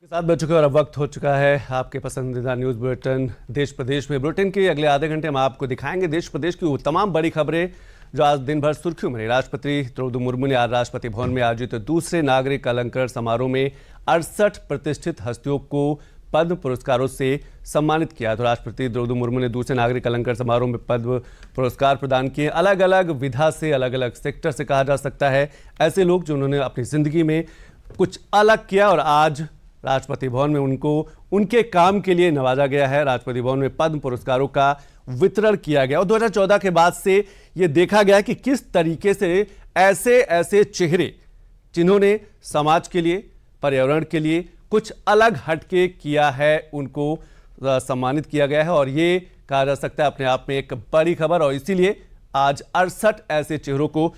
7 बज चुके और अब वक्त हो चुका है आपके पसंदीदा न्यूज बुलेटिन देश प्रदेश में। बुलेटिन के अगले आधे घंटे हम आपको दिखाएंगे देश प्रदेश की वो तमाम बड़ी खबरें जो आज दिन भर सुर्खियों में रही। राष्ट्रपति द्रौपदी मुर्मू ने आज राष्ट्रपति भवन में आयोजित दूसरे नागरिक अलंकरण समारोह में 68 प्रतिष्ठित हस्तियों को पद्म पुरस्कारों से सम्मानित किया। तो राष्ट्रपति द्रौपदी मुर्मू ने दूसरे नागरिक अलंकरण समारोह में पद्म पुरस्कार प्रदान किए। अलग अलग विधा से, अलग अलग सेक्टर से कहा जा सकता है, ऐसे लोग जिन्होंने अपनी जिंदगी में कुछ अलग किया और आज राष्ट्रपति भवन में उनको उनके काम के लिए नवाजा गया है। राष्ट्रपति भवन में पद्म पुरस्कारों का वितरण किया गया और 2014 के बाद से यह देखा गया कि किस तरीके से ऐसे चेहरे जिन्होंने समाज के लिए, पर्यावरण के लिए कुछ अलग हटके किया है, उनको सम्मानित किया गया है। और ये कहा जा सकता है अपने आप में एक बड़ी खबर और इसीलिए आज 68 ऐसे चेहरों को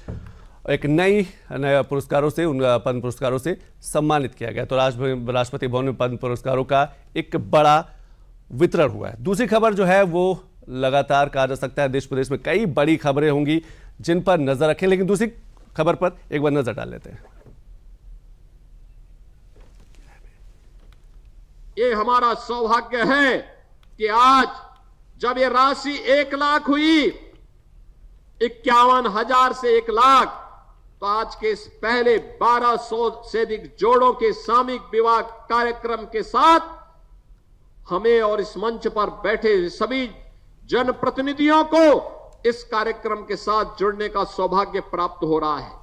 एक नए पुरस्कारों से, उन पद्म पुरस्कारों से सम्मानित किया गया। तो राष्ट्रपति भवन में पद्म पुरस्कारों का एक बड़ा वितरण हुआ है। दूसरी खबर जो है वो लगातार कहा जा सकता है देश प्रदेश में कई बड़ी खबरें होंगी जिन पर नजर रखें, लेकिन दूसरी खबर पर एक बार नजर डाल लेते हैं। ये हमारा सौभाग्य है कि आज जब ये राशि 1 लाख हुई, 51,000 से 1 लाख, तो आज के इस पहले 1200 से अधिक जोड़ों के सामूहिक विवाह कार्यक्रम के साथ हमें और इस मंच पर बैठे सभी जनप्रतिनिधियों को इस कार्यक्रम के साथ जुड़ने का सौभाग्य प्राप्त हो रहा है।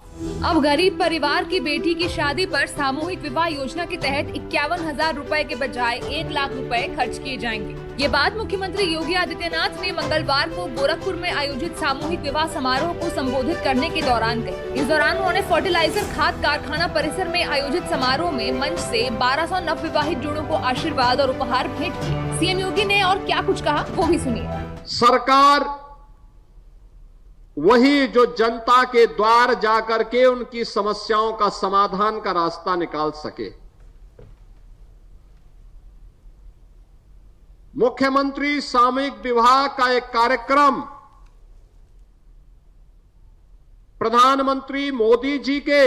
अब गरीब परिवार की बेटी की शादी पर सामूहिक विवाह योजना के तहत 51,000 रुपए के बजाय 1 लाख रुपए खर्च किए जाएंगे। ये बात मुख्यमंत्री योगी आदित्यनाथ ने मंगलवार को गोरखपुर में आयोजित सामूहिक विवाह समारोह को संबोधित करने के दौरान कही। इस दौरान उन्होंने फर्टिलाइजर खाद कारखाना परिसर में आयोजित समारोह में मंच से 1200 नवविवाहित जोड़ों को आशीर्वाद और उपहार भेंट किए। सीएम योगी ने और क्या कुछ कहा वो भी सुनिए। सरकार वही जो जनता के द्वार जाकर के उनकी समस्याओं का समाधान का रास्ता निकाल सके। मुख्यमंत्री सामूहिक विवाह का एक कार्यक्रम प्रधानमंत्री मोदी जी के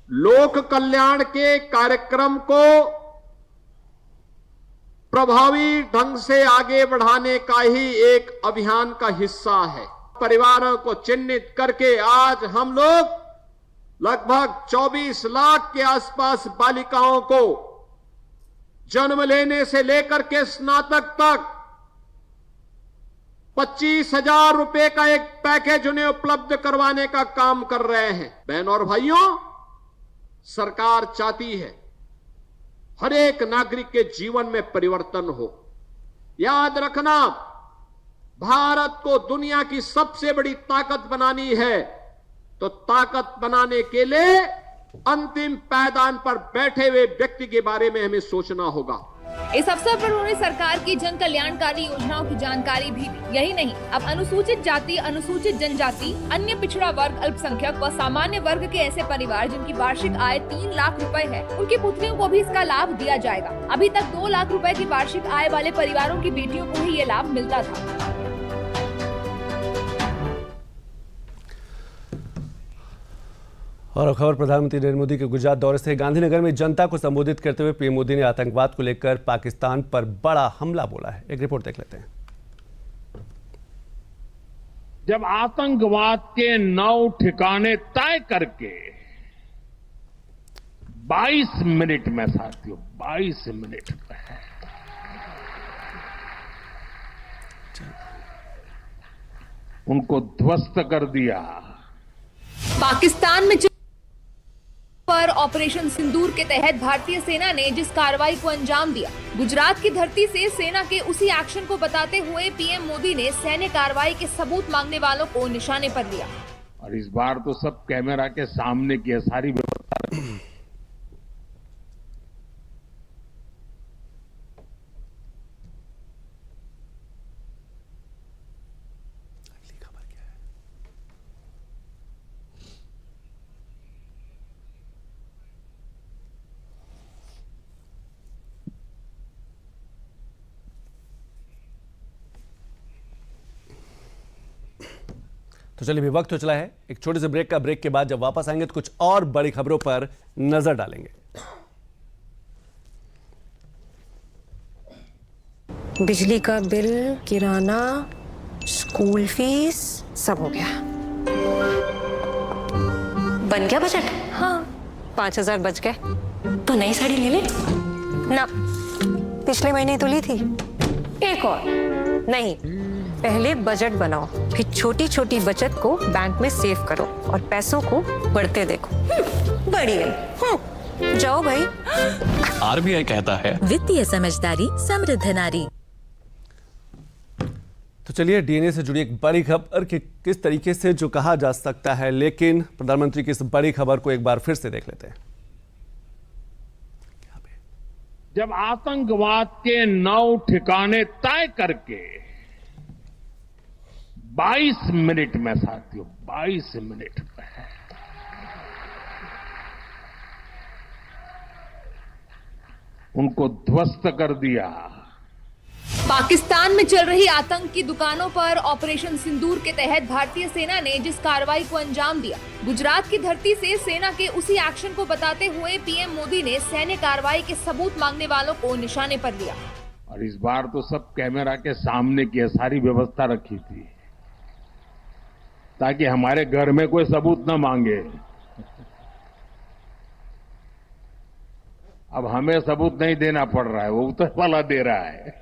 लोक कल्याण के कार्यक्रम को प्रभावी ढंग से आगे बढ़ाने का ही एक अभियान का हिस्सा है। परिवारों को चिन्हित करके आज हम लोग लगभग 24 लाख के आसपास बालिकाओं को जन्म लेने से लेकर के स्नातक तक 25,000 रुपए का एक पैकेज उन्हें उपलब्ध करवाने का काम कर रहे हैं। बहनों और भाइयों, सरकार चाहती है हर एक नागरिक के जीवन में परिवर्तन हो। याद रखना, भारत को दुनिया की सबसे बड़ी ताकत बनानी है, तो ताकत बनाने के लिए अंतिम पायदान पर बैठे हुए व्यक्ति के बारे में हमें सोचना होगा। इस अवसर पर उन्होंने सरकार की जन कल्याणकारी योजनाओं की जानकारी भी दी। यही नहीं, अब अनुसूचित जाति, अनुसूचित जनजाति, अन्य पिछड़ा वर्ग, अल्पसंख्यक व सामान्य वर्ग के ऐसे परिवार जिनकी वार्षिक आय 3 लाख रुपए है, उनकी पुत्रियों को भी इसका लाभ दिया जाएगा। अभी तक 2 लाख रुपए की वार्षिक आय वाले परिवारों की बेटियों को ही ये लाभ मिलता था। और खबर प्रधानमंत्री नरेंद्र मोदी के गुजरात दौरे से। गांधीनगर में जनता को संबोधित करते हुए पीएम मोदी ने आतंकवाद को लेकर पाकिस्तान पर बड़ा हमला बोला है। एक रिपोर्ट देख लेते हैं। जब आतंकवाद के 9 ठिकाने तय करके 22 मिनट में, साथियों 22 मिनट में उनको ध्वस्त कर दिया। पाकिस्तान में पर ऑपरेशन सिंदूर के तहत भारतीय सेना ने जिस कार्रवाई को अंजाम दिया, गुजरात की धरती से सेना के उसी एक्शन को बताते हुए पीएम मोदी ने सैन्य कार्रवाई के सबूत मांगने वालों को निशाने पर लिया। और इस बार तो सब कैमरा के सामने की सारी व्यवस्था। तो चलिए, भी वक्त हो चला है एक छोटे से ब्रेक का। ब्रेक के बाद जब वापस आएंगे तो कुछ और बड़ी खबरों पर नजर डालेंगे। बिजली का बिल, किराना, स्कूल फीस सब हो गया। बन गया बजट? हाँ, 5,000 बच गए। तो नई साड़ी ले ले ना, पिछले महीने तो ली थी। एक और नहीं, पहले बजट बनाओ, फिर छोटी छोटी बचत को बैंक में सेव करो और पैसों को बढ़ते देखो। बढ़िया। जाओ भाई। आरबीआई कहता है, वित्तीय समझदारी समृद्ध नारी। तो चलिए, डीएनए से जुड़ी एक बड़ी खबर कि किस तरीके से जो कहा जा सकता है, लेकिन प्रधानमंत्री की इस बड़ी खबर को एक बार फिर से देख लेते हैं। जब आतंकवाद के 9 ठिकाने तय करके 22 मिनट में, साथियों 22 मिनट में उनको ध्वस्त कर दिया। पाकिस्तान में चल रही आतंक की दुकानों पर ऑपरेशन सिंदूर के तहत भारतीय सेना ने जिस कार्रवाई को अंजाम दिया, गुजरात की धरती से सेना के उसी एक्शन को बताते हुए पीएम मोदी ने सैन्य कार्रवाई के सबूत मांगने वालों को निशाने पर लिया। और इस बार तो सब कैमरा के सामने की सारी व्यवस्था रखी थी ताकि हमारे घर में कोई सबूत न मांगे। अब हमें सबूत नहीं देना पड़ रहा है, वो ऊपर वाला दे रहा है।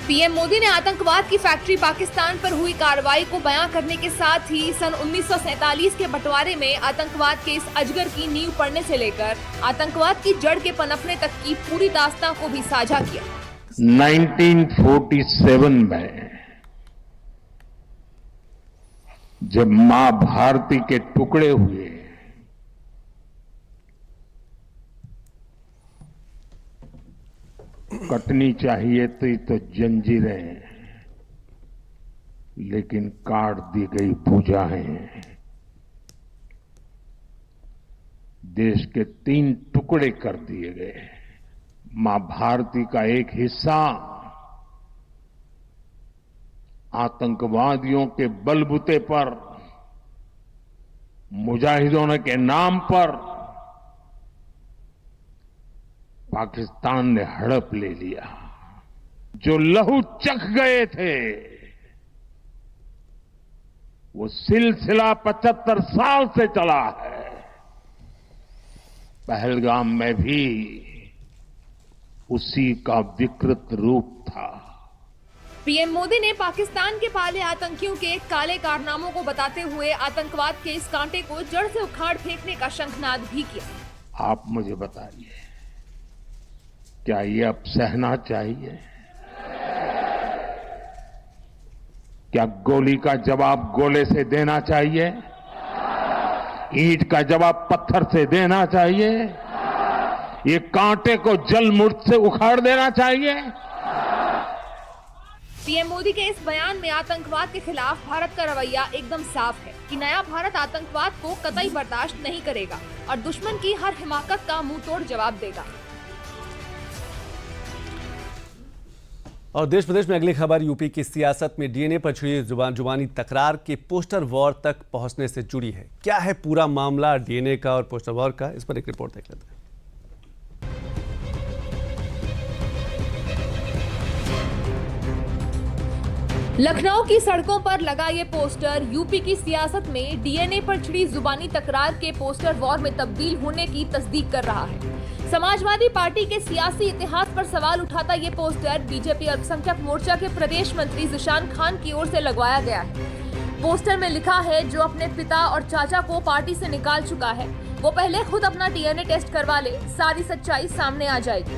पीएम मोदी ने आतंकवाद की फैक्ट्री पाकिस्तान पर हुई कार्रवाई को बयां करने के साथ ही सन 1947 के बंटवारे में आतंकवाद के इस अजगर की नींव पड़ने से लेकर आतंकवाद की जड़ के पनपने तक की पूरी दास्तां को भी साझा किया। 1947 में जब मां भारती के टुकड़े हुए, कटनी चाहिए थी तो जंजीरें, लेकिन काट दी गई भुजाएं। देश के 3 टुकड़े कर दिए गए। मां भारती का एक हिस्सा आतंकवादियों के बलबूते पर, मुजाहिदों के नाम पर पाकिस्तान ने हड़प ले लिया। जो लहू चख गए थे वो सिलसिला 75 साल से चला है। पहलगाम में भी उसी का विकृत रूप था। पीएम मोदी ने पाकिस्तान के पाले आतंकियों के काले कारनामों को बताते हुए आतंकवाद के इस कांटे को जड़ से उखाड़ फेंकने का शंखनाद भी किया। आप मुझे बताइए, क्या ये अब सहना चाहिए? क्या गोली का जवाब गोले से देना चाहिए? ईंट का जवाब पत्थर से देना चाहिए? ये कांटे को जलमुर्द से उखाड़ देना चाहिए? पीएम मोदी के इस बयान में आतंकवाद के खिलाफ भारत का रवैया एकदम साफ है कि नया भारत आतंकवाद को कतई बर्दाश्त नहीं करेगा और दुश्मन की हर हिमाकत का मुंहतोड़ जवाब देगा। और देश प्रदेश में अगली खबर यूपी की सियासत में डीएनए पर छिड़ी जुबानी तकरार के पोस्टर वॉर तक पहुंचने से जुड़ी है। क्या है पूरा मामला डीएनए का और पोस्टर वॉर का, इस पर एक रिपोर्ट देख लेते हैं। लखनऊ की सड़कों पर लगा ये पोस्टर यूपी की सियासत में डीएनए पर छिड़ी जुबानी तकरार के पोस्टर वॉर में तब्दील होने की तस्दीक कर रहा है। समाजवादी पार्टी के सियासी इतिहास पर सवाल उठाता ये पोस्टर बीजेपी अल्पसंख्यक मोर्चा के प्रदेश मंत्री जिशान खान की ओर से लगवाया गया है। पोस्टर में लिखा है, जो अपने पिता और चाचा को पार्टी से निकाल चुका है वो पहले खुद अपना डीएनए टेस्ट करवा ले, सारी सच्चाई सामने आ जाएगी।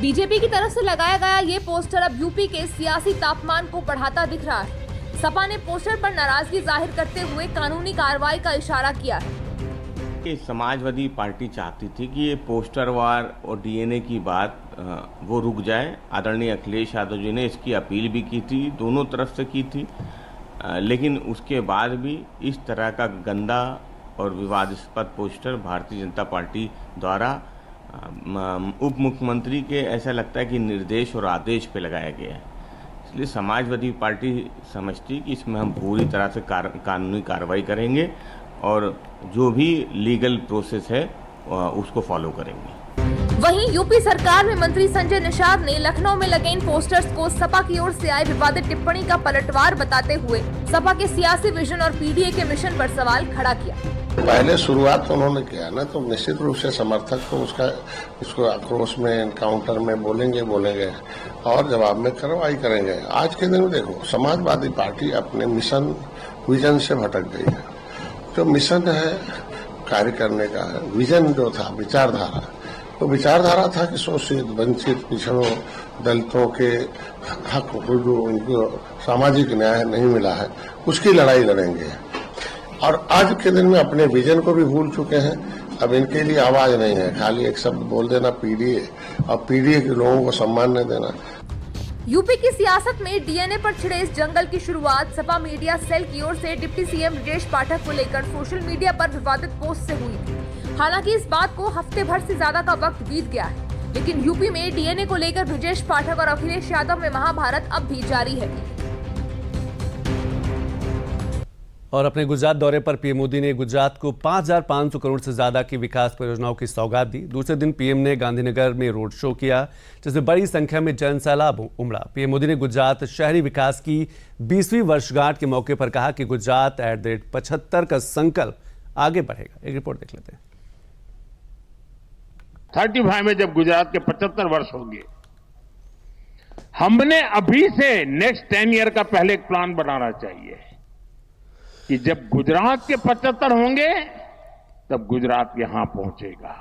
बीजेपी की तरफ से लगाया गया ये पोस्टर अब यूपी के सियासी तापमान को बढ़ाता दिख रहा है। सपा ने पोस्टर पर नाराजगी जाहिर करते हुए कानूनी कार्रवाई का इशारा किया है। समाजवादी पार्टी चाहती थी कि ये पोस्टर वार और डीएनए की बात वो रुक जाए। आदरणीय अखिलेश यादव जी ने इसकी अपील भी की थी, दोनों तरफ से की थी, लेकिन उसके बाद भी इस तरह का गंदा और विवादास्पद पोस्टर भारतीय जनता पार्टी द्वारा उप मुख्यमंत्री के ऐसा लगता है कि निर्देश और आदेश पे लगाया गया है। इसलिए समाजवादी पार्टी समझती कि इसमें हम पूरी तरह से कानूनी कार्रवाई करेंगे और जो भी लीगल प्रोसेस है उसको फॉलो करेंगे। वहीं यूपी सरकार में मंत्री संजय निषाद ने लखनऊ में लगे इन पोस्टर्स को सपा की ओर से आए विवादित टिप्पणी का पलटवार बताते हुए सपा के सियासी विजन और पीडीए के मिशन पर सवाल खड़ा किया। पहले शुरुआत तो उन्होंने किया ना, तो निश्चित रूप से समर्थक तो उसको आक्रोश में, एनकाउंटर में बोलेंगे और जवाब में कार्रवाई करेंगे। आज के दिन देखो, समाजवादी पार्टी अपने मिशन विजन से भटक गई है। जो मिशन है कार्य करने का, विजन जो था विचारधारा, तो विचारधारा था कि शोषित, वंचित, पिछड़ों, दलितों के हक को जो उनको सामाजिक न्याय नहीं मिला है उसकी लड़ाई लड़ेंगे। और आज के दिन में अपने विजन को भी भूल चुके हैं। अब इनके लिए आवाज नहीं है, खाली एक शब्द बोल देना पीडीए, और पीडीए के लोगों को सम्मान न देना। यूपी की सियासत में डीएनए पर छिड़े इस जंगल की शुरुआत सपा मीडिया सेल की ओर से डिप्टी सीएम ब्रजेश पाठक को लेकर सोशल मीडिया पर विवादित पोस्ट से हुई थी। हालांकि इस बात को हफ्ते भर से ज्यादा का वक्त बीत गया है, लेकिन यूपी में डीएनए को लेकर ब्रजेश पाठक और अखिलेश यादव में महाभारत अब भी जारी है। और अपने गुजरात दौरे पर पीएम मोदी ने गुजरात को 5,500 करोड़ से ज्यादा की विकास परियोजनाओं की सौगात दी। दूसरे दिन पीएम ने गांधीनगर में रोड शो किया, जिसमें बड़ी संख्या में जन सैलाब उमड़ा। पीएम मोदी ने गुजरात शहरी विकास की 20वीं वर्षगांठ के मौके पर कहा कि गुजरात @75 का संकल्प आगे बढ़ेगा। एक रिपोर्ट देख लेते हैं। 35 में जब गुजरात के 75 वर्ष होंगे, हमने अभी से नेक्स्ट 10 ईयर का पहले एक प्लान बनाना चाहिए कि जब गुजरात के 75 होंगे तब गुजरात यहां पहुंचेगा।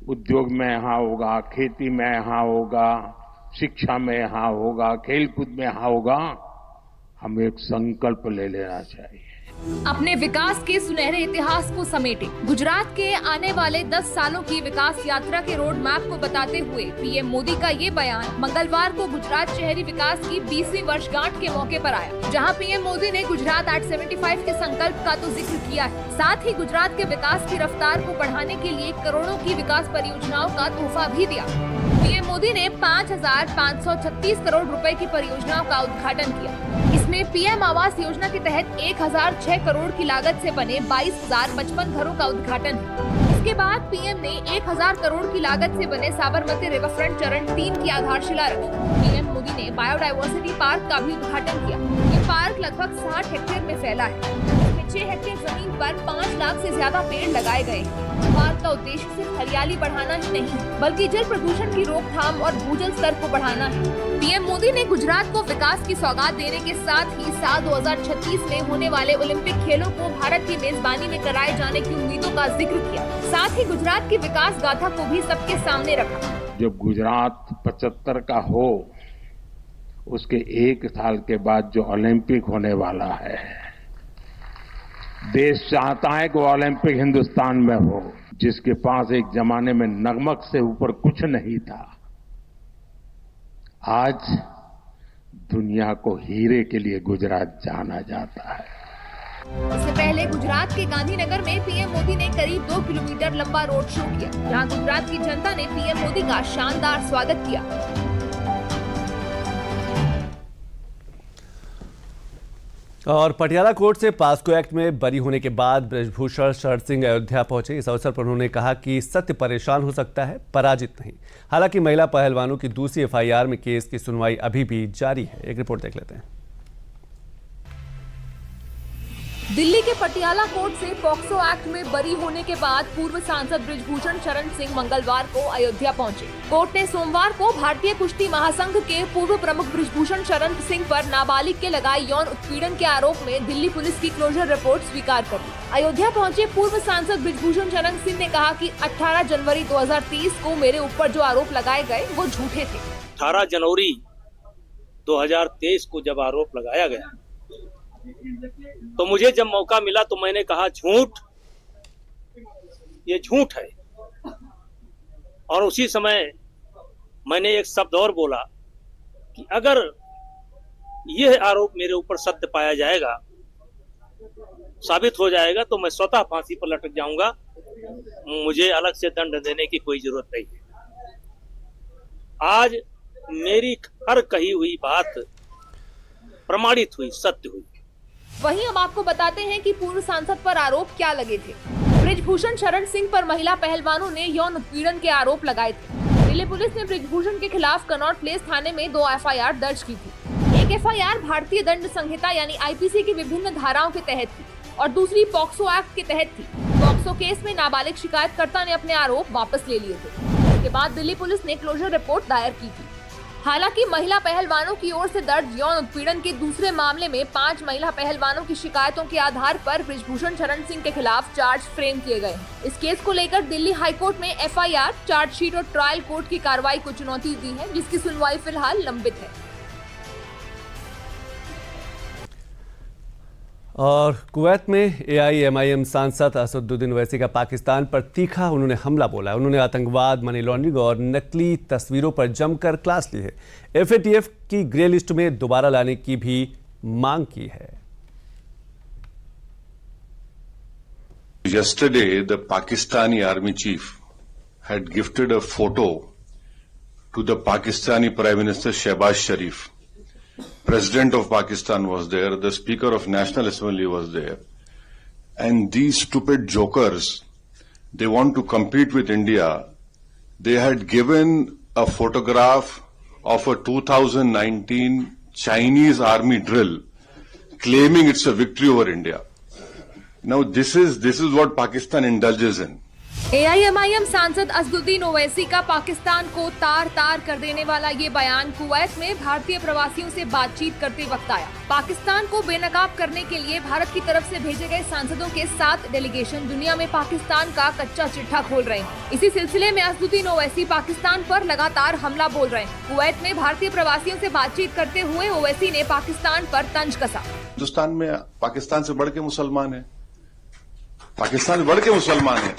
उद्योग में यहां होगा, खेती में यहां होगा, शिक्षा में यहां होगा, खेलकूद में यहां होगा। हमें एक संकल्प ले लेना चाहिए। अपने विकास के सुनहरे इतिहास को समेटे गुजरात के आने वाले 10 सालों की विकास यात्रा के रोड मैप को बताते हुए पीएम मोदी का ये बयान मंगलवार को गुजरात शहरी विकास की 20वीं वर्षगांठ के मौके पर आया, जहां पीएम मोदी ने गुजरात @75 के संकल्प का तो जिक्र किया है, साथ ही गुजरात के विकास की रफ्तार को बढ़ाने के लिए करोड़ों की विकास परियोजनाओं का तोहफा भी दिया। पीएम मोदी ने 5,536 करोड़ रुपए की परियोजनाओं का उद्घाटन किया। इसमें पीएम आवास योजना के तहत 1,006 करोड़ की लागत से बने 22,055 घरों का उद्घाटन है। इसके बाद पीएम ने 1,000 करोड़ की लागत से बने साबरमती रिवर फ्रंट चरण 3 की आधारशिला रखी। पीएम मोदी ने बायोडायवर्सिटी पार्क का भी उद्घाटन किया। ये पार्क लगभग 60 हेक्टेयर में फैला है। इसमें 6 हेक्टेयर जमीन पर 5 लाख से ज्यादा पेड़ लगाए गए। पार्क का उद्देश्य सिर्फ हरियाली बढ़ाना ही नहीं, बल्कि जल प्रदूषण की रोकथाम और भूजल स्तर को बढ़ाना है। पीएम मोदी ने गुजरात को विकास की सौगात देने के साथ ही साल 2036 में होने वाले ओलंपिक खेलों को भारत की मेजबानी में कराए जाने की उम्मीदों का जिक्र किया। साथ ही गुजरात की विकास गाथा को भी सबके सामने रखा। जब गुजरात 75 का हो, उसके 1 साल के बाद जो ओलंपिक होने वाला है, देश चाहता है कि ओलंपिक हिंदुस्तान में हो, जिसके पास एक जमाने में नमक से ऊपर कुछ नहीं था, आज दुनिया को हीरे के लिए गुजरात जाना जाता है। इससे पहले गुजरात के गांधीनगर में पीएम मोदी ने करीब 2 किलोमीटर लंबा रोड शो किया, जहां गुजरात की जनता ने पीएम मोदी का शानदार स्वागत किया। और पटियाला कोर्ट से पास्को एक्ट में बरी होने के बाद ब्रजभूषण शरद सिंह अयोध्या पहुंचे। इस अवसर पर उन्होंने कहा कि सत्य परेशान हो सकता है, पराजित नहीं। हालांकि महिला पहलवानों की दूसरी एफआईआर में केस की सुनवाई अभी भी जारी है। एक रिपोर्ट देख लेते हैं। दिल्ली के पटियाला कोर्ट से पॉक्सो एक्ट में बरी होने के बाद पूर्व सांसद ब्रजभूषण शरण सिंह मंगलवार को अयोध्या पहुंचे। कोर्ट ने सोमवार को भारतीय कुश्ती महासंघ के पूर्व प्रमुख ब्रजभूषण शरण सिंह पर नाबालिग के लगाए यौन उत्पीड़न के आरोप में दिल्ली पुलिस की क्लोजर रिपोर्ट स्वीकार कर ली। अयोध्या पहुंचे पूर्व सांसद ब्रजभूषण शरण सिंह ने कहा कि 18 जनवरी 2030 को मेरे ऊपर जो आरोप लगाए गए वो झूठे थे। 18 जनवरी 2023 को जब आरोप लगाया गया तो मुझे जब मौका मिला तो मैंने कहा झूठ, ये झूठ है। और उसी समय मैंने एक शब्द और बोला कि अगर यह आरोप मेरे ऊपर सत्य पाया जाएगा, साबित हो जाएगा, तो मैं स्वतः फांसी पर लटक जाऊंगा। मुझे अलग से दंड देने की कोई जरूरत नहीं है। आज मेरी हर कही हुई बात प्रमाणित हुई, सत्य हुई। वहीं अब आपको बताते हैं कि पूर्व सांसद पर आरोप क्या लगे थे। बृजभूषण शरण सिंह पर महिला पहलवानों ने यौन उत्पीड़न के आरोप लगाए थे। दिल्ली पुलिस ने बृजभूषण के खिलाफ कनॉट प्लेस थाने में 2 एफआईआर दर्ज की थी। एक एफआईआर भारतीय दंड संहिता यानी आईपीसी की विभिन्न धाराओं के तहत थी और दूसरी पॉक्सो एक्ट के तहत थी। पॉक्सो केस में नाबालिग शिकायतकर्ता ने अपने आरोप वापस ले लिए थे। इसके बाद दिल्ली पुलिस ने क्लोजर रिपोर्ट दायर की थी। हालांकि महिला पहलवानों की ओर से दर्ज यौन उत्पीड़न के दूसरे मामले में 5 महिला पहलवानों की शिकायतों के आधार पर बृजभूषण शरण सिंह के खिलाफ चार्ज फ्रेम किए गए। इस केस को लेकर दिल्ली हाईकोर्ट में एफआईआर, चार्जशीट और ट्रायल कोर्ट की कार्रवाई को चुनौती दी है, जिसकी सुनवाई फिलहाल लंबित है। और कुवैत में एआईएमआईएम सांसद असदुद्दीन ओवैसी का पाकिस्तान पर तीखा उन्होंने हमला बोला है। उन्होंने आतंकवाद, मनी लॉन्ड्रिंग और नकली तस्वीरों पर जमकर क्लास ली है। एफएटीएफ की ग्रे लिस्ट में दोबारा लाने की भी मांग की है। Yesterday, the Pakistani army chief had gifted a photo to the Pakistani Prime Minister Shehbaz Sharif. President of Pakistan was there, the Speaker of National Assembly was there, and these stupid jokers, they want to compete with India. They had given a photograph of a 2019 Chinese army drill, claiming it's a victory over India. Now this is what Pakistan indulges in. AIMIM सांसद असदुद्दीन ओवैसी का पाकिस्तान को तार तार कर देने वाला ये बयान कुवैत में भारतीय प्रवासियों से बातचीत करते वक्त आया। पाकिस्तान को बेनकाब करने के लिए भारत की तरफ से भेजे गए सांसदों के 7 डेलीगेशन दुनिया में पाकिस्तान का कच्चा चिट्ठा खोल रहे हैं। इसी सिलसिले में असदुद्दीन ओवैसी पाकिस्तान पर लगातार हमला बोल रहे हैं। कुवैत में भारतीय प्रवासियों से बातचीत करते हुए ओवैसी ने पाकिस्तान पर तंज कसा। हिंदुस्तान में पाकिस्तान से बढ़ के मुसलमान है, पाकिस्तान से बढ़ के मुसलमान है,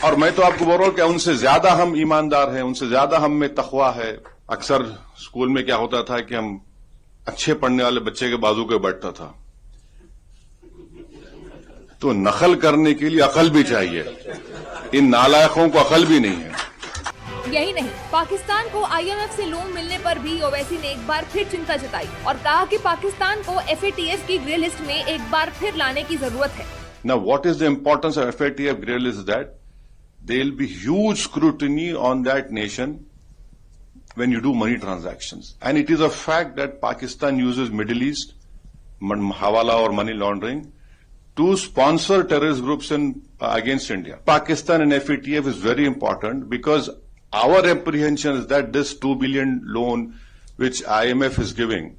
और मैं तो आपको बोल रहा हूं कि उनसे ज्यादा हम ईमानदार हैं, उनसे ज्यादा हम में तकवा है। अक्सर स्कूल में क्या होता था कि हम अच्छे पढ़ने वाले बच्चे के बाजू के बैठता था। तो नकल करने के लिए अकल भी चाहिए, इन नालायकों को अकल भी नहीं है। यही नहीं, पाकिस्तान को आईएमएफ से लोन मिलने पर भी ओवैसी ने एक बार फिर चिंता जताई और कहा कि पाकिस्तान को एफएटीएफ की ग्रे लिस्ट में एक बार फिर लाने की जरूरत है। Now, what is the importance of FATF grey list? Is that there will be huge scrutiny on that nation when you do money transactions. And it is a fact that Pakistan uses Middle East, hawala or money laundering to sponsor terrorist groups against India. Pakistan and FATF is very important because our apprehension is that this 2 billion loan which IMF is giving,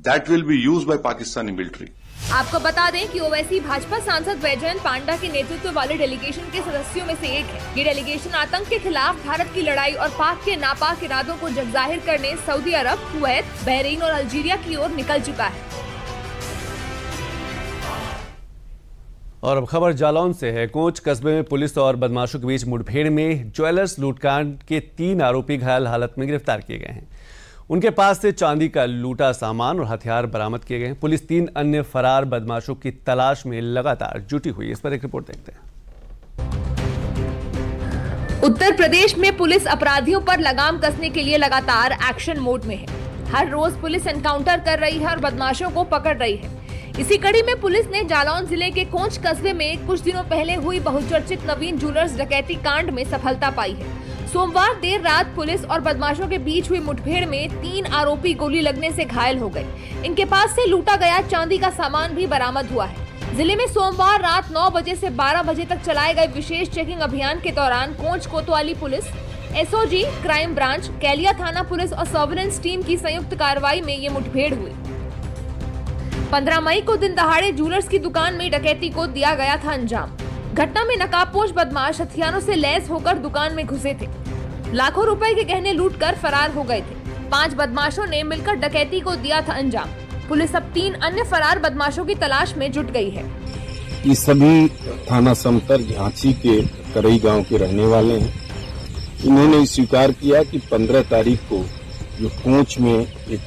that will be used by Pakistani military. आपको बता दें कि ओवैसी भाजपा सांसद वैजयंत पांडा के नेतृत्व वाले delegation के सदस्यों में से एक है। ये डेलीगेशन आतंक के खिलाफ भारत की लड़ाई और पाक के नापाक इरादों को जगजाहिर करने सऊदी अरब, कुवैत, बहरीन और अल्जीरिया की ओर निकल चुका है। और अब खबर जालौन से है। कोंच कस्बे में पुलिस और बदमाशों के बीच मुठभेड़ में ज्वेलर्स लूटकांड के 3 आरोपी घायल हालत में गिरफ्तार किए गए हैं। उनके पास से चांदी का लूटा सामान और हथियार बरामद किए गए हैं। पुलिस 3 अन्य फरार बदमाशों की तलाश में लगातार जुटी हुई है। इस पर एक रिपोर्ट देखते हैं। उत्तर प्रदेश में पुलिस अपराधियों पर लगाम कसने के लिए लगातार एक्शन मोड में है। हर रोज पुलिस एनकाउंटर कर रही है और बदमाशों को पकड़ रही है। इसी कड़ी में पुलिस ने जालौन जिले के कोंच कस्बे में कुछ दिनों पहले हुई बहुचर्चित नवीन ज्वेलर्स डकैती कांड में सफलता पाई है। सोमवार देर रात पुलिस और बदमाशों के बीच हुई मुठभेड़ में 3 आरोपी गोली लगने से घायल हो गए। इनके पास से लूटा गया चांदी का सामान भी बरामद हुआ है। जिले में सोमवार रात 9 बजे से 12 बजे तक चलाए गए विशेष चेकिंग अभियान के दौरान कोंच कोतवाली पुलिस, एसओजी, क्राइम ब्रांच, कैलिया थाना पुलिस और सर्विलांस टीम की संयुक्त कार्रवाई में ये मुठभेड़ हुई। 15 मई को दिन दहाड़े ज्वेलर्स की दुकान में डकैती को दिया गया था अंजाम। घटना में नकाबपोश बदमाश हथियारों से लैस होकर दुकान में घुसे थे। लाखों रुपए के गहने लूटकर फरार हो गए थे। 5 बदमाशों ने मिलकर डकैती को दिया था अंजाम। पुलिस अब 3 अन्य फरार बदमाशों की तलाश में जुट गई है। ये सभी थाना समतर झांसी के करई गांव के रहने वाले हैं। इन्होंने स्वीकार किया कि 15 तारीख को जो कोंच में एक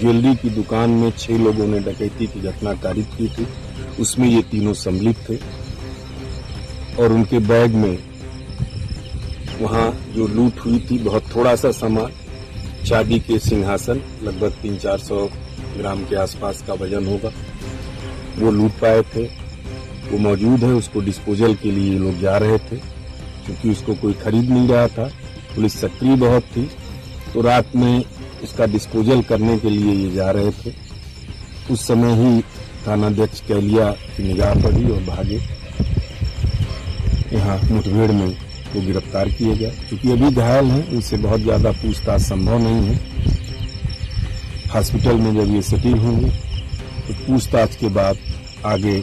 ज्वेलरी की दुकान में 6 लोगों ने डकैती की घटना कारित की थी, उसमें ये तीनों सम्मिलित थे और उनके बैग में वहाँ जो लूट हुई थी बहुत थोड़ा सा सामान, चांदी के सिंहासन लगभग 300-400 ग्राम के आसपास का वजन होगा, वो लूट पाए थे। वो मौजूद है, उसको डिस्पोजल के लिए लोग जा रहे थे। क्योंकि उसको कोई खरीद नहीं रहा था, पुलिस सक्रिय बहुत थी, तो रात में उसका डिस्पोजल करने के लिए ये जा रहे थे। उस समय ही थानाध्यक्ष कहलिया की निगाह पड़ी और भागे। यहाँ मुठभेड़ में वो गिरफ्तार किए गए। क्योंकि अभी घायल हैं, इनसे बहुत ज्यादा पूछताछ संभव नहीं है। हॉस्पिटल में जब ये सेटिल होंगे तो पूछताछ के बाद आगे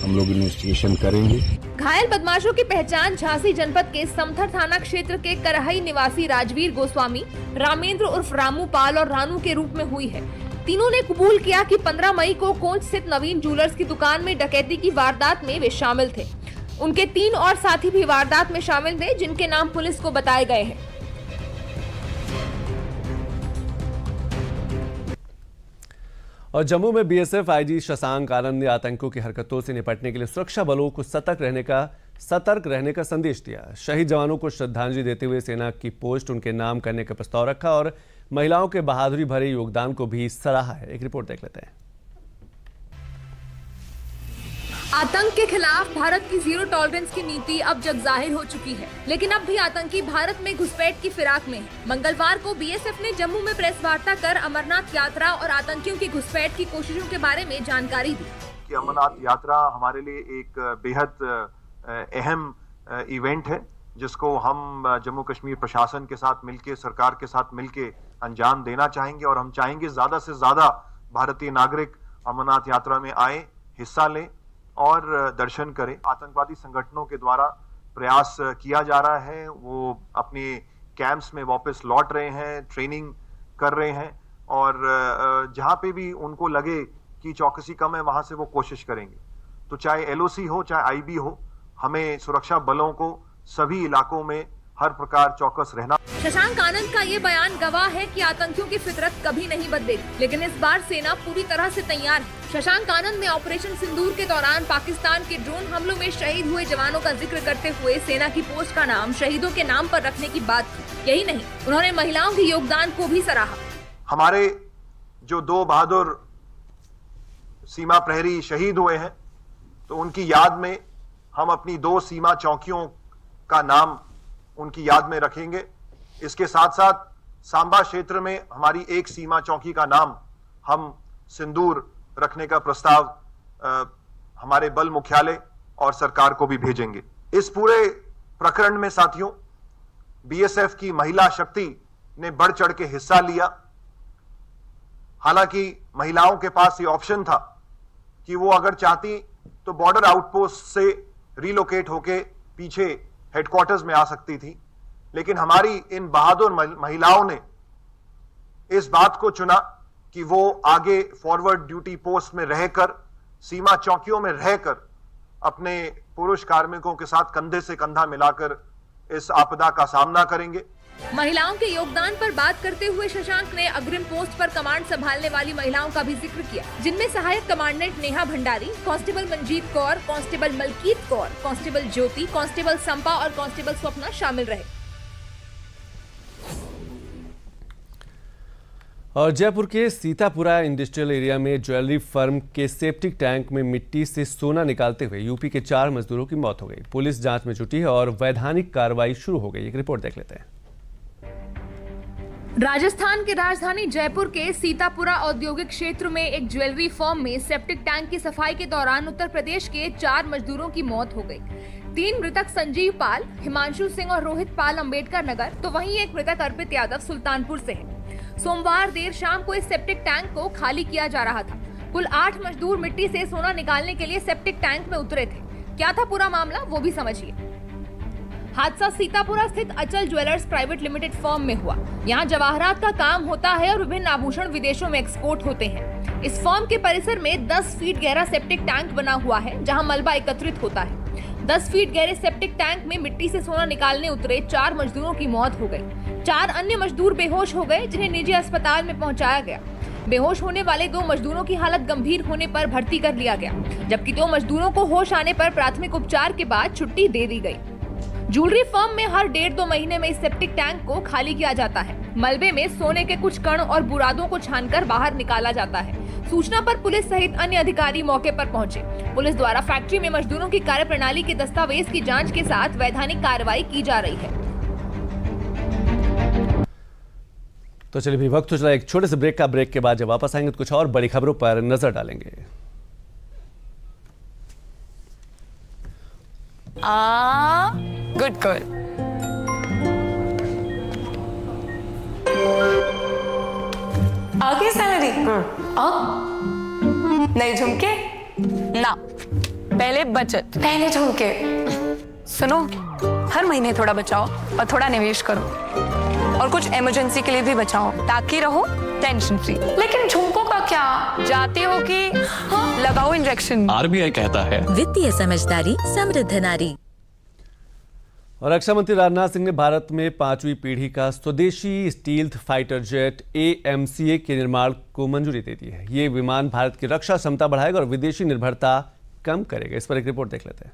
हम लोग इन्वेस्टिगेशन करेंगे। घायल बदमाशों की पहचान झांसी जनपद के समथर थाना क्षेत्र के करहई निवासी राजवीर गोस्वामी, रामेंद्र उर्फ रामू पाल और रानू के रूप में हुई है। तीनों ने कबूल किया कि 15 मई को कोंच स्थित नवीन ज्वेलर्स की दुकान में डकैती की वारदात में वे शामिल थे। उनके 3 और साथी भी वारदात में शामिल थे, जिनके नाम पुलिस को बताए गए हैं। और जम्मू में बीएसएफ आईजी शशांक आनंद ने आतंकियों की हरकतों से निपटने के लिए सुरक्षा बलों को सतर्क रहने का संदेश दिया। शहीद जवानों को श्रद्धांजलि देते हुए सेना की पोस्ट उनके नाम करने का प्रस्ताव रखा और महिलाओं के बहादुरी भरे योगदान को भी सराहा है। एक रिपोर्ट देख लेते हैं। आतंक के खिलाफ भारत की जीरो टॉलरेंस की नीति अब जग जाहिर हो चुकी है, लेकिन अब भी आतंकी भारत में घुसपैठ की फिराक में है। मंगलवार को बीएसएफ ने जम्मू में प्रेस वार्ता कर अमरनाथ यात्रा और आतंकियों की घुसपैठ की कोशिशों के बारे में जानकारी दी। कि अमरनाथ यात्रा हमारे लिए एक बेहद अहम इवेंट है, जिसको हम जम्मू कश्मीर प्रशासन के साथ मिलके, सरकार के साथ मिलके अंजाम देना चाहेंगे। और हम चाहेंगे ज्यादा से ज्यादा भारतीय नागरिक अमरनाथ यात्रा में आए, हिस्सा लें और दर्शन करें। आतंकवादी संगठनों के द्वारा प्रयास किया जा रहा है, वो अपने कैंप्स में वापस लौट रहे हैं, ट्रेनिंग कर रहे हैं और जहां पे भी उनको लगे कि चौकसी कम है वहां से वो कोशिश करेंगे। तो चाहे एलओसी हो चाहे आईबी हो, हमें सुरक्षा बलों को सभी इलाकों में हर प्रकार चौकस रहना। शशांक आनंद का ये बयान गवाह है कि आतंकियों की फितरत कभी नहीं बदलेगी, लेकिन इस बार सेना पूरी तरह से तैयार है। शशांक आनंद ने ऑपरेशन सिंदूर के दौरान पाकिस्तान के ड्रोन हमलों में शहीद हुए जवानों का जिक्र करते हुए सेना की पोस्ट का नाम शहीदों के नाम पर रखने की बात की। यही नहीं, उन्होंने महिलाओं के योगदान को भी सराहा। हमारे जो 2 बहादुर सीमा प्रहरी शहीद हुए हैं, तो उनकी याद में हम अपनी 2 सीमा चौकियों का नाम उनकी याद में रखेंगे। इसके साथ साथ सांबा क्षेत्र में हमारी 1 सीमा चौकी का नाम हम सिंदूर रखने का प्रस्ताव हमारे बल मुख्यालय और सरकार को भी भेजेंगे। इस पूरे प्रकरण में साथियों, बीएसएफ की महिला शक्ति ने बढ़ चढ़ के हिस्सा लिया। हालांकि महिलाओं के पास ये ऑप्शन था कि वो अगर चाहती तो बॉर्डर आउटपोस्ट से रिलोकेट होके पीछे हेडक्वार्टर्स में आ सकती थी, लेकिन हमारी इन बहादुर महिलाओं ने इस बात को चुना कि वो आगे फॉरवर्ड ड्यूटी पोस्ट में रहकर, सीमा चौकियों में रहकर अपने पुरुष कार्मिकों के साथ कंधे से कंधा मिलाकर इस आपदा का सामना करेंगे। महिलाओं के योगदान पर बात करते हुए शशांक ने अग्रिम पोस्ट पर कमांड संभालने वाली महिलाओं का भी जिक्र किया, जिनमें सहायक commandant Neha Bhandari, constable Manjeet Kaur, constable Malkeet Kaur, constable Jyoti, constable Sampa और कांस्टेबल स्वप्ना शामिल रहे। और जयपुर के सीतापुरा इंडस्ट्रियल एरिया में ज्वेलरी फर्म के सेप्टिक टैंक में मिट्टी से सोना निकालते हुए यूपी के 4 मजदूरों की मौत हो गई। पुलिस जांच में जुटी है और वैधानिक कार्रवाई शुरू हो गई। एक रिपोर्ट देख लेते हैं। राजस्थान की राजधानी जयपुर के सीतापुरा औद्योगिक क्षेत्र में एक ज्वेलरी फर्म में सेप्टिक टैंक की सफाई के दौरान उत्तर प्रदेश के 4 मजदूरों की मौत हो गई। 3 मृतक संजीव पाल, हिमांशु सिंह और रोहित पाल अम्बेडकर नगर, तो वहीं एक मृतक अर्पित यादव सुल्तानपुर से है। सोमवार देर शाम को इस सेप्टिक टैंक को खाली किया जा रहा था। कुल 8 मजदूर मिट्टी से सोना निकालने के लिए सेप्टिक टैंक में उतरे थे। क्या था पूरा मामला, वो भी समझिए। हादसा सीतापुरा स्थित अचल ज्वेलर्स प्राइवेट लिमिटेड फर्म में हुआ। यहाँ जवाहरात का काम होता है और विभिन्न आभूषण विदेशों में एक्सपोर्ट होते हैं। इस फर्म के परिसर में 10 फीट गहरा सेप्टिक टैंक बना हुआ है, जहाँ मलबा एकत्रित होता है। 10 फीट गहरे सेप्टिक टैंक में मिट्टी से सोना निकालने उतरे 4 मजदूरों की मौत हो गई। 4 अन्य मजदूर बेहोश हो गए, जिन्हें निजी अस्पताल में पहुंचाया गया। बेहोश होने वाले 2 मजदूरों की हालत गंभीर होने पर भर्ती कर लिया गया, जबकि 2 मजदूरों को होश आने पर प्राथमिक उपचार के बाद छुट्टी दे दी गई। ज्वेलरी फर्म में हर 1.5-2 महीने में इस सेप्टिक टैंक को खाली किया जाता है। मलबे में सोने के कुछ कण और बुरादों को छानकर बाहर निकाला जाता है। सूचना पर पुलिस सहित अन्य अधिकारी मौके पर पहुंचे। पुलिस द्वारा फैक्ट्री में मजदूरों की कार्यप्रणाली के दस्तावेज की जांच के साथ वैधानिक कार्रवाई की जा रही है। तो चलिए भी वक्त हो चला एक छोटे से ब्रेक का। ब्रेक के बाद जब वापस आएंगे तो कुछ और बड़ी खबरों पर नजर डालेंगे। Good girl. आगे सैलरी नहीं झुमके ना, पहले बचत, पहले झुमके। सुनो, हर महीने थोड़ा बचाओ और थोड़ा निवेश करो और कुछ इमरजेंसी के लिए भी बचाओ ताकि रहो टेंशन फ्री। लेकिन झुमकों का क्या, जाते हो कि लगाओ इंजेक्शन। आरबीआई कहता है वित्तीय समझदारी समृद्ध नारी। और रक्षा मंत्री राजनाथ सिंह ने भारत में 5वीं पीढ़ी का स्वदेशी स्टील्थ फाइटर जेट AMCA के निर्माण को मंजूरी दे दी है। ये विमान भारत की रक्षा क्षमता बढ़ाएगा और विदेशी निर्भरता कम करेगा। इस पर एक रिपोर्ट देख लेते हैं।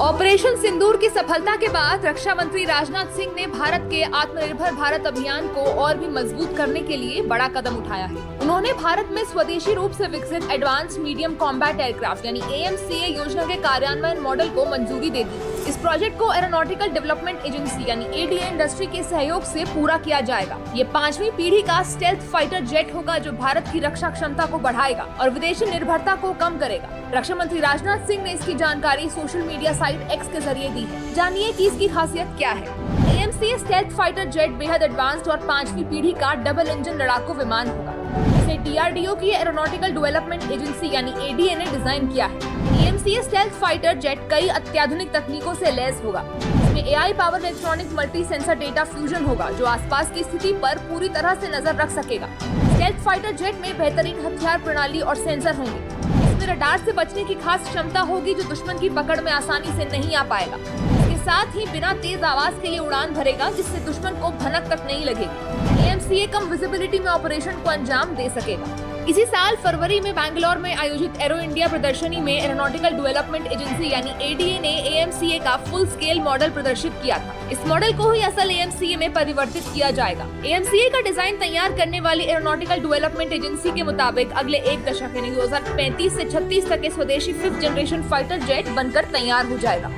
ऑपरेशन सिंदूर की सफलता के बाद रक्षा मंत्री राजनाथ सिंह ने भारत के आत्मनिर्भर भारत अभियान को और भी मजबूत करने के लिए बड़ा कदम उठाया है। उन्होंने भारत में स्वदेशी रूप से विकसित एडवांस मीडियम कॉम्बैट एयरक्राफ्ट यानी AMCA योजना के कार्यान्वयन मॉडल को मंजूरी दे दी। इस प्रोजेक्ट को एरोनॉटिकल डेवलपमेंट एजेंसी यानी ADA इंडस्ट्री के सहयोग से पूरा किया जाएगा। ये 5वीं पीढ़ी का स्टेल्थ फाइटर जेट होगा जो भारत की रक्षा क्षमता को बढ़ाएगा और विदेशी निर्भरता को कम करेगा। रक्षा मंत्री राजनाथ सिंह ने इसकी जानकारी सोशल मीडिया साइट X के जरिए दी है। जानिए कि इसकी खासियत क्या है। AMCA स्टेल्थ फाइटर जेट बेहद एडवांस्ड और 5वीं पीढ़ी का डबल इंजन लड़ाकू विमान होगा। इसे DRDO की एरोनॉटिकल डेवलपमेंट एजेंसी यानी ADA ने डिजाइन किया है। AMCA स्टेल्थ फाइटर जेट कई अत्याधुनिक तकनीकों से लैस होगा। इसमें AI power electronic multi sensor data fusion होगा जो आसपास की स्थिति पर पूरी तरह से नजर रख सकेगा। स्टेल्थ फाइटर जेट में बेहतरीन हथियार प्रणाली और सेंसर होंगे। इसमें रडार से बचने की खास क्षमता होगी जो दुश्मन की पकड़ में आसानी से नहीं आ पाएगा। इसके साथ ही बिना तेज आवाज के ये उड़ान भरेगा जिससे दुश्मन को भनक तक नहीं लगेगी। AMCA कम विजिबिलिटी में ऑपरेशन को अंजाम दे सकेगा। इसी साल फरवरी में बैंगलोर में आयोजित एरो इंडिया प्रदर्शनी में एरोनॉटिकल डेवलपमेंट एजेंसी यानी ADA ने AMCA का फुल स्केल मॉडल प्रदर्शित किया था। इस मॉडल को ही असल AMCA में परिवर्तित किया जाएगा। AMCA का डिजाइन तैयार करने वाली एरोनॉटिकल डेवलपमेंट एजेंसी के मुताबिक अगले एक दशक यानी 2035 से 36 तक के स्वदेशी 5th जनरेशन फाइटर जेट बनकर तैयार हो जाएगा।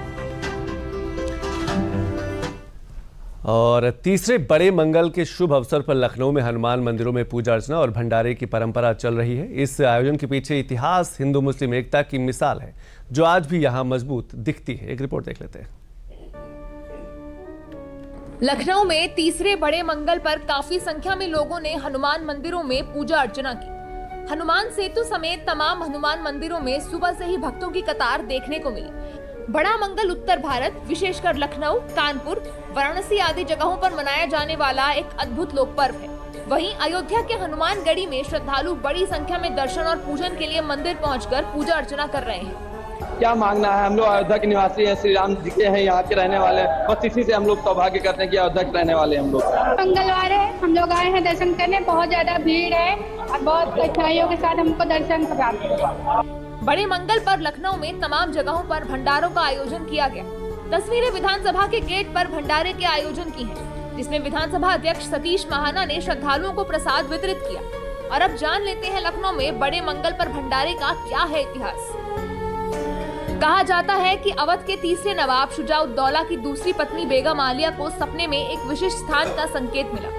और तीसरे बड़े मंगल के शुभ अवसर पर लखनऊ में हनुमान मंदिरों में पूजा अर्चना और भंडारे की परंपरा चल रही है। इस आयोजन के पीछे इतिहास हिंदू मुस्लिम एकता की मिसाल है जो आज भी यहाँ मजबूत दिखती है। एक रिपोर्ट देख लेते हैं। लखनऊ में तीसरे बड़े मंगल पर काफी संख्या में लोगों ने हनुमान मंदिरों में पूजा अर्चना की। हनुमान सेतु समेत तमाम हनुमान मंदिरों में सुबह से ही भक्तों की कतार देखने को मिली। बड़ा मंगल उत्तर भारत विशेषकर लखनऊ, कानपुर, वाराणसी आदि जगहों पर मनाया जाने वाला एक अद्भुत लोक पर्व है। वहीं अयोध्या के हनुमान गढ़ी में श्रद्धालु बड़ी संख्या में दर्शन और पूजन के लिए मंदिर पहुंचकर पूजा अर्चना कर रहे हैं। क्या मांगना है, हम लोग अयोध्या के निवासी हैं, श्री राम जी के हैं, यहाँ के रहने वाले हैं, बस इसी से हम लोग सौभाग्य करते हैं कि अयोध्या के रहने वाले हम लोग। मंगलवार है, हम लोग आए हैं दर्शन करने, बहुत ज्यादा भीड़ है और बहुत कठिनाइयों के साथ हमको दर्शन प्राप्त हुआ। बड़े मंगल पर लखनऊ में तमाम जगहों पर भंडारों का आयोजन किया गया। तस्वीरें विधानसभा के गेट पर भंडारे के आयोजन की हैं, जिसमें विधानसभा अध्यक्ष सतीश महाना ने श्रद्धालुओं को प्रसाद वितरित किया। और अब जान लेते हैं लखनऊ में बड़े मंगल पर भंडारे का क्या है इतिहास। कहा जाता है कि अवध के तीसरे नवाब शुजाउद्दौला की दूसरी पत्नी बेगम आलिया को सपने में एक विशिष्ट स्थान का संकेत मिला,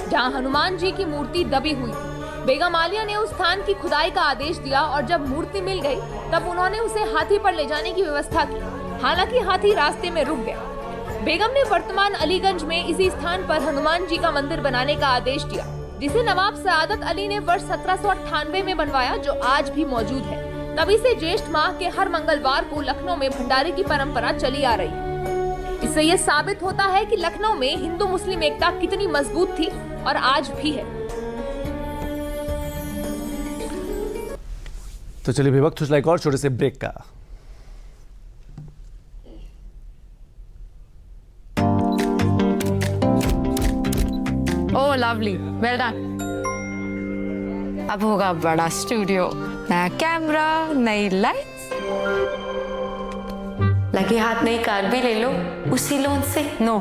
जहां हनुमान जी की मूर्ति दबी हुई थी। बेगम आलिया ने उस स्थान की खुदाई का आदेश दिया और जब मूर्ति मिल गई तब उन्होंने उसे हाथी पर ले जाने की व्यवस्था की। हालांकि हाथी रास्ते में रुक गया। बेगम ने वर्तमान अलीगंज में इसी स्थान पर हनुमान जी का मंदिर बनाने का आदेश दिया, जिसे नवाब सआदत अली ने वर्ष 1798 में बनवाया, जो आज भी मौजूद है। तभी से ज्येष्ठ माह के हर मंगलवार को लखनऊ में भंडारे की परंपरा चली आ रही है। इससे यह साबित होता है कि लखनऊ में हिंदू मुस्लिम एकता कितनी मजबूत थी और आज भी है। तो चलिए भी वक्त एक और छोटे से ब्रेक का। ओह लवली, वेल डन। अब होगा बड़ा स्टूडियो, नया कैमरा, नई लाइट्स, लगे हाथ नई कार भी ले लो उसी लोन से। नो,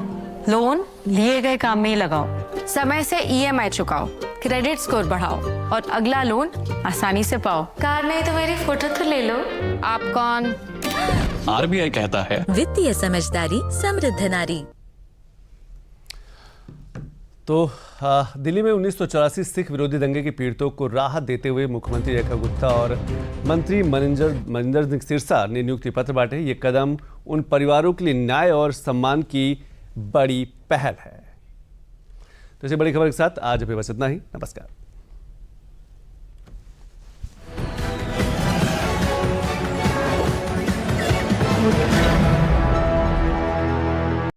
लोन लिए गए काम में ही लगाओ, समय से EMI चुकाओ, क्रेडिट स्कोर बढ़ाओ और अगला लोन आसानी से पाओ। कार नहीं तो मेरी फोटो तो ले लो। आप कौन? RBI कहता है वित्तीय समझदारी समृद्ध नारी। तो दिल्ली में 1984 सिख विरोधी दंगे के पीड़ितों को राहत देते हुए मुख्यमंत्री रेखा गुप्ता और मंत्री मनिंदर सिंह सिरसा ने नियुक्ति पत्र बांटे। ये कदम उन परिवारों के लिए न्याय और सम्मान की बड़ी पहल है। तो इसी बड़ी खबर के साथ आज अभी बस इतना ही। नमस्कार।